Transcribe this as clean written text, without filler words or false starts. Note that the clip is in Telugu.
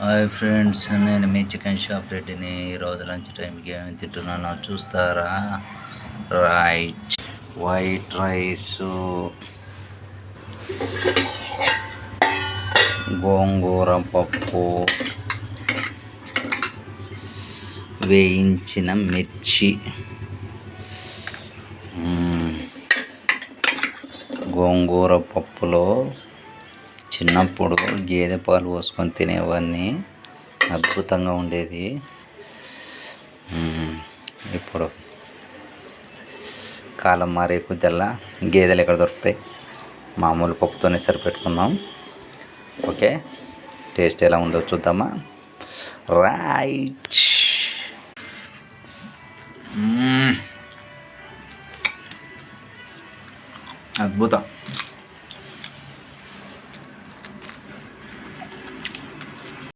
హాయ్ ఫ్రెండ్స్, నేను మీ చికెన్ షాప్ రెడ్డిని. ఈరోజు లంచ్ టైంకి ఏమి తింటున్నానో చూస్తారా? వైట్ రైసు, గోంగూర పప్పు, వేయించిన మిర్చి, గోంగూర పప్పులో చిన్నప్పుడు గేదె పాలు పోసుకొని తినేవాడిని, అద్భుతంగా ఉండేది. ఇప్పుడు కాలం మారే కొద్దల్లా గేదెలు ఎక్కడ దొరుకుతాయి? మామూలు పప్పుతోనే సరిపెట్టుకుందాం. ఓకే, టేస్ట్ ఎలా ఉందో చూద్దామా? రైట్. అద్భుతం.